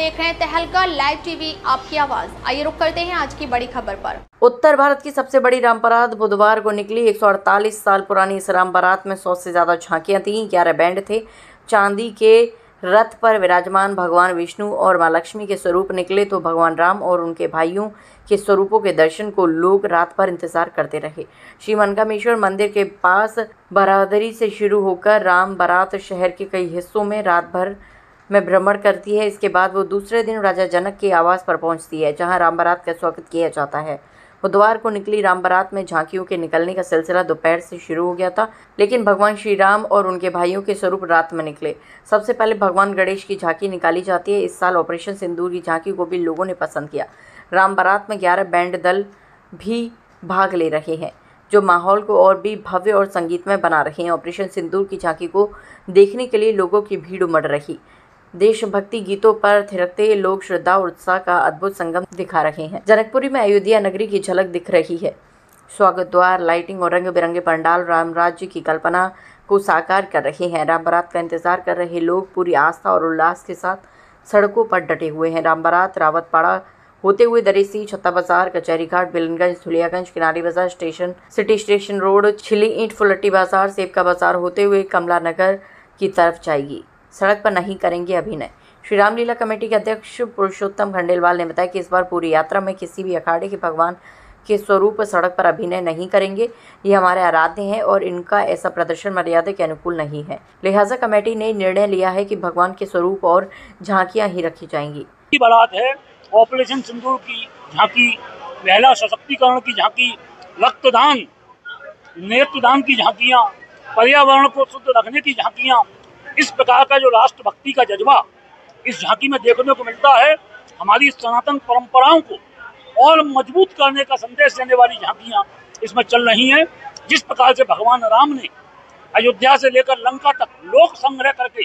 देख रहे हैं तहलका लाइव टीवी, आपकी आवाज। आइए रुक करते हैं आज की बड़ी खबर पर। उत्तर भारत की सबसे बड़ी राम बारात बुधवार को निकली। 148 साल पुरानी इस राम बारात में 100 से ज्यादा झांकियां थीं, 11 बैंड थे। चांदी के रथ पर विराजमान भगवान विष्णु और मां लक्ष्मी के स्वरूप निकले तो भगवान राम और उनके भाइयों के स्वरूपों के दर्शन को लोग रात भर इंतजार करते रहे। श्री मनकामेश्वर मंदिर के पास बरादरी से शुरू होकर राम बारात शहर के कई हिस्सों में रात भर में भ्रमण करती है। इसके बाद वो दूसरे दिन राजा जनक के आवास पर पहुंचती है, जहां राम बारात का स्वागत किया जाता है। बुधवार को निकली राम बारात में झांकियों के निकलने का सिलसिला दोपहर से शुरू हो गया था, लेकिन भगवान श्री राम और उनके भाइयों के स्वरूप रात में निकले। सबसे पहले भगवान गणेश की झांकी निकाली जाती है। इस साल ऑपरेशन सिंदूर की झांकी को भी लोगों ने पसंद किया। राम बारात में 11 बैंड दल भी भाग ले रहे हैं, जो माहौल को और भी भव्य और संगीतमय बना रहे हैं। ऑपरेशन सिंदूर की झांकी को देखने के लिए लोगों की भीड़ उमड़ रही। देशभक्ति गीतों पर थिरकते लोग श्रद्धा और उत्साह का अद्भुत संगम दिखा रहे हैं। जनकपुरी में अयोध्या नगरी की झलक दिख रही है। स्वागत द्वार, लाइटिंग और रंग बिरंगे पंडाल राम राज्य की कल्पना को साकार कर रहे हैं। राम बारात का इंतजार कर रहे लोग पूरी आस्था और उल्लास के साथ सड़कों पर डटे हुए हैं। राम बारात रावतपाड़ा होते हुए दरेसी, छत्ता बाजार, कचहरी घाट, बिलनगंज, धुलियागंज, किनारी बाजार स्टेशन, सिटी स्टेशन रोड, छिली ईंट फुलट्टी बाजार, सेवका बाजार होते हुए कमला नगर की तरफ जाएगी। सड़क पर नहीं करेंगे अभिनय। श्री रामलीला कमेटी के अध्यक्ष पुरुषोत्तम खंडेलवाल ने बताया कि इस बार पूरी यात्रा में किसी भी अखाड़े के भगवान के स्वरूप सड़क पर अभिनय नहीं करेंगे। ये हमारे आराध्य हैं और इनका ऐसा प्रदर्शन मर्यादा के अनुकूल नहीं है। लिहाजा कमेटी ने निर्णय लिया है कि भगवान के स्वरूप और झांकियां ही रखी जाएंगी। बारात है ऑपरेशन सिंदूर की झांकी, महिला सशक्तिकरण की झांकी, रक्तदान नेत्रदान की झांकियाँ, पर्यावरण को शुद्ध रखने की झांकियाँ, इस प्रकार का जो राष्ट्रभक्ति का जज्बा इस झांकी में देखने को मिलता है। हमारी सनातन परंपराओं को और मजबूत करने का संदेश देने वाली झांकियां इसमें चल रही हैं। जिस प्रकार से भगवान राम ने अयोध्या से लेकर लंका तक लोक संग्रह करके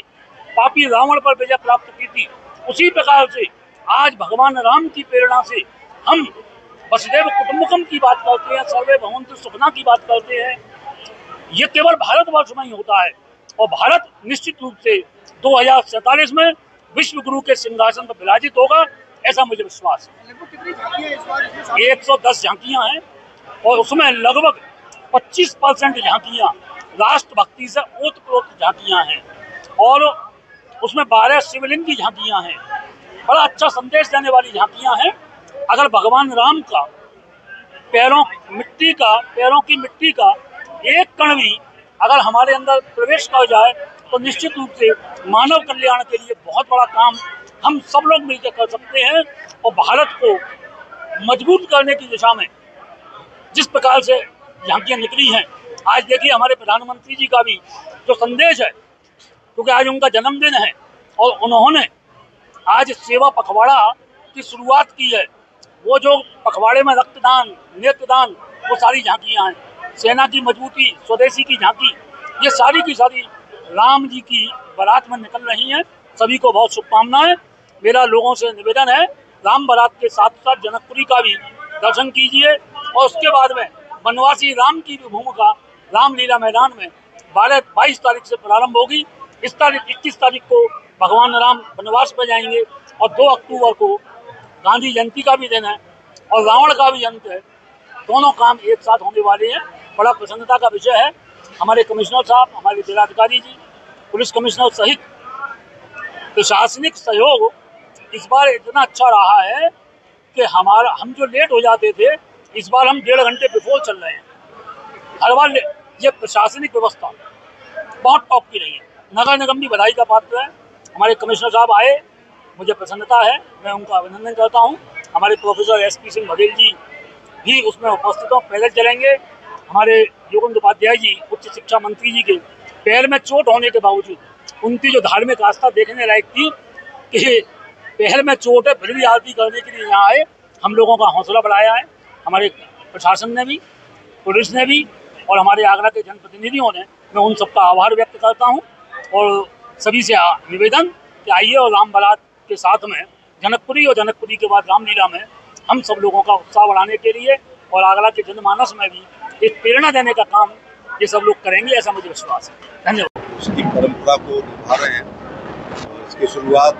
पापी रावण पर विजय प्राप्त की थी, उसी प्रकार से आज भगवान राम की प्रेरणा से हम वसुदेव कुटुंबकम की बात करते हैं, सर्वे भवन्तु सुखिनः की बात करते हैं। ये केवल भारतवर्ष में ही होता है और भारत निश्चित रूप से 2047 में विश्व गुरु के सिंहासन पर विराजित होगा, ऐसा मुझे विश्वास है। 110 झांकियां हैं और उसमें लगभग 25% झांकियां राष्ट्रभक्ति से ओतप्रोत झांकियां हैं और उसमें 12 शिवलिंग की झांकियां हैं। बड़ा अच्छा संदेश देने वाली झांकियां हैं। अगर भगवान राम का पैरों की मिट्टी का एक कण भी अगर हमारे अंदर प्रवेश कर जाए तो निश्चित रूप से मानव कल्याण के लिए बहुत बड़ा काम हम सब लोग मिलकर कर सकते हैं और भारत को मजबूत करने की दिशा में जिस प्रकार से झांकियां निकली हैं। आज देखिए हमारे प्रधानमंत्री जी का भी जो संदेश है, क्योंकि आज उनका जन्मदिन है और उन्होंने आज सेवा पखवाड़ा की शुरुआत की है। वो जो पखवाड़े में रक्तदान, नेत्रदान, वो सारी झांकियाँ हैं। सेना की मजबूती, स्वदेशी की झांकी, ये सारी की सारी राम जी की बारात में निकल रही हैं। सभी को बहुत शुभकामनाएं। मेरा लोगों से निवेदन है, राम बारात के साथ साथ जनकपुरी का भी दर्शन कीजिए और उसके बाद में वनवासी राम की भी भूमिका रामलीला मैदान में 22 तारीख से प्रारंभ होगी। 21 तारीख को भगवान राम वनवास पर जाएंगे और 2 अक्टूबर को गांधी जयंती का भी दिन है और रावण का भी अंत है। दोनों काम एक साथ होने वाले हैं। बड़ा प्रसन्नता का विषय है। हमारे कमिश्नर साहब, हमारे जिलाधिकारी जी, पुलिस कमिश्नर सहित प्रशासनिक सहयोग इस बार इतना अच्छा रहा है कि हम जो लेट हो जाते थे, इस बार हम 1.5 घंटे बिफोर चल रहे हैं। हर बार ये प्रशासनिक व्यवस्था बहुत टॉप की रही है। नगर निगम भी बधाई का पात्र है। हमारे कमिश्नर साहब आए, मुझे प्रसन्नता है, मैं उनका अभिनंदन करता हूँ। हमारे प्रोफेसर SP सिंह बघेल जी भी उसमें उपस्थित हों, पैदल चलेंगे। हमारे योगेंद्र उपाध्याय जी, उच्च शिक्षा मंत्री जी के पैर में चोट होने के बावजूद उनकी जो धार्मिक आस्था देखने लायक थी कि पैर में चोट है फिर भी आरती करने के लिए यहाँ आए, हम लोगों का हौसला बढ़ाया है। हमारे प्रशासन ने भी, पुलिस ने भी और हमारे आगरा के जनप्रतिनिधियों ने, मैं उन सबका आभार व्यक्त करता हूँ और सभी से निवेदन कि आइए और राम बारात के साथ में जनकपुरी और जनकपुरी के बाद रामलीला में हम सब लोगों का उत्साह बढ़ाने के लिए और आगरा के जनमानस में भी एक प्रेरणा देने का काम ये सब लोग करेंगे, ऐसा मुझे विश्वास है। धन्यवाद। उसकी परंपरा को निभा रहे हैं और इसकी शुरुआत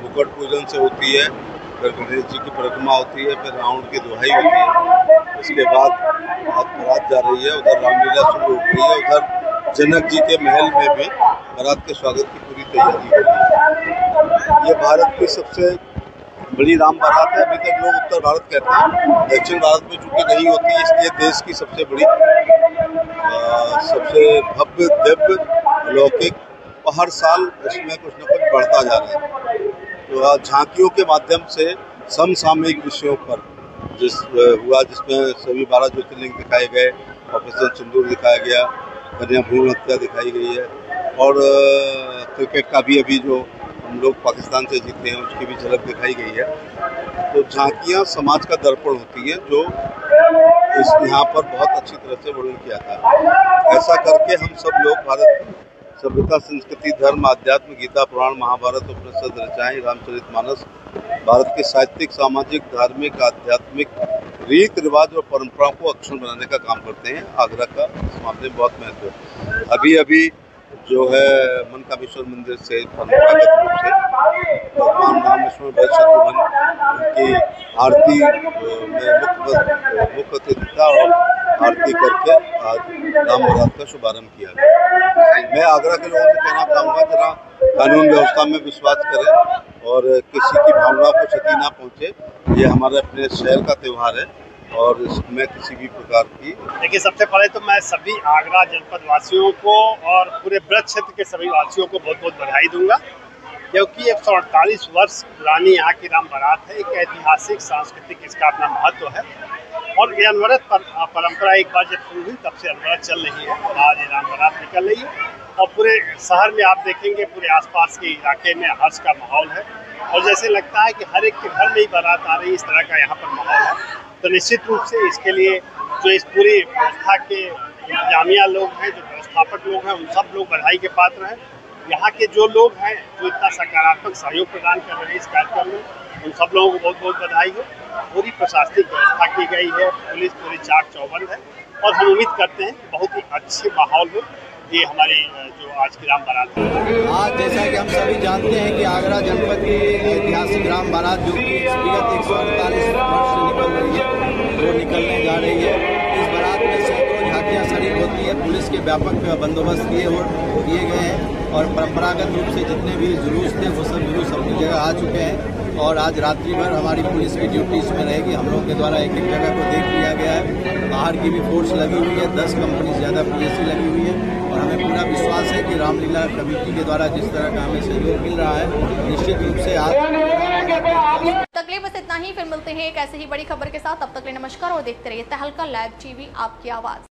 मुकुट पूजन से होती है, फिर गणेश जी की परिक्रमा होती है, फिर रावण की दुहाई होती है। उसके बाद बारात जा रही है, उधर रामलीला शुरू हो गई है, उधर जनक जी के महल में भी बारात के स्वागत की पूरी तैयारी हो रही है। ये भारत की सबसे बड़ी राम बारात है। अभी तक लोग उत्तर भारत कहते हैं, दक्षिण भारत में चूंकि नहीं होती, इसलिए देश की सबसे बड़ी, सबसे भव्य, दिव्य, अलौकिक, और हर साल इसमें कुछ न कुछ बढ़ता जा रहा है। तो झांकियों के माध्यम से समसामयिक विषयों पर जिसमें सभी 12 ज्योतिर्लिंग दिखाए गए, ऑपरेशन सिंदूर दिखाया गया, कन्या भ्रूण हत्या दिखाई गई है, और क्रिकेट का भी अभी जो हम लोग पाकिस्तान से जीते हैं उसकी भी झलक दिखाई गई है। तो झांकियाँ समाज का दर्पण होती हैं, जो इस यहाँ पर बहुत अच्छी तरह से वर्णन किया था। ऐसा करके हम सब लोग भारत की सभ्यता, संस्कृति, धर्म, अध्यात्म, गीता, पुराण, महाभारत, उपनिषद, ऋचाएँ, रामचरितमानस, भारत के साहित्यिक, सामाजिक, धार्मिक, आध्यात्मिक रीति रिवाज और परंपराओं को अक्षुण्ण बनाने का काम करते हैं। आगरा का इस मामले में बहुत महत्व है। अभी जो है मनकामेश्वर मंदिर से परंपरागत रूप से भगवान राम लक्ष्मण भरत शत्रुघ्न उनकी आरती में मुख्य अतिथि था, और आरती करके आज राम बारात का शुभारंभ किया गया। मैं आगरा के लोगों से कहना चाहूँगा, जरा कानून व्यवस्था में विश्वास करें और किसी की भावनाओं को क्षति ना पहुँचे। ये हमारे अपने शहर का त्यौहार है और इसमें किसी भी प्रकार की। देखिए, सबसे पहले तो मैं सभी आगरा जनपद वासियों को और पूरे ब्रज क्षेत्र के सभी वासियों को बहुत बहुत बधाई दूंगा, क्योंकि 148 वर्ष पुरानी यहाँ की राम बारात है। एक ऐतिहासिक सांस्कृतिक इसका अपना महत्व है, और ये अनवरत परंपरा एक बार जब शुरू हुई तब से अनवरत चल रही है। आज ये राम बारात निकल रही है और पूरे शहर में आप देखेंगे, पूरे आसपास के इलाके में हर्ष का माहौल है, और जैसे लगता है कि हर एक के घर में ही बारात आ रही है, इस तरह का यहाँ पर माहौल है। तो निश्चित रूप से इसके लिए जो इस पूरी व्यवस्था के इंतजामिया लोग हैं, जो व्यवस्थापक लोग हैं, उन सब लोग बधाई के पात्र हैं। यहाँ के जो लोग हैं जो इतना सकारात्मक सहयोग प्रदान कर रहे हैं इस कार्यक्रम में, उन सब लोगों को बहुत बहुत बधाई हो। पूरी प्रशासनिक व्यवस्था की गई है, पुलिस पूरी चाक चौबंद है, और हम उम्मीद करते हैं कि बहुत ही अच्छे माहौल हो ये हमारी जो आज की राम बारात है। आज जैसा कि हम सभी जानते हैं कि आगरा जनपद की ऐतिहासिक राम बारात जो कि विगत 148 वर्ष से निकल रही है, वो निकलने जा रही है। इस बारात में सैकड़ों झांकियाँ शरीक होती है। पुलिस के व्यापक बंदोबस्त किए गए हैं, और परंपरागत रूप से जितने भी जुलूस थे वो सब जुलूस अपनी जगह आ चुके हैं। और आज रात्रि भर हमारी पुलिस की ड्यूटी इसमें रहेगी। हम लोग के द्वारा एक एक जगह को देख लिया गया है। बाहर की भी फोर्स लगी हुई है, 10 कंपनी से ज़्यादा पुलिस लगी हुई है, और हमें पूरा विश्वास है कि रामलीला कमेटी के द्वारा जिस तरह का हमें सहयोग मिल रहा है, निश्चित रूप से आज तकलीफ बस इतना ही। फिर मिलते हैं एक ऐसे ही बड़ी खबर के साथ। तब तक के लिए नमस्कार और देखते रहिए तहलका लाइव टीवी, आपकी आवाज़।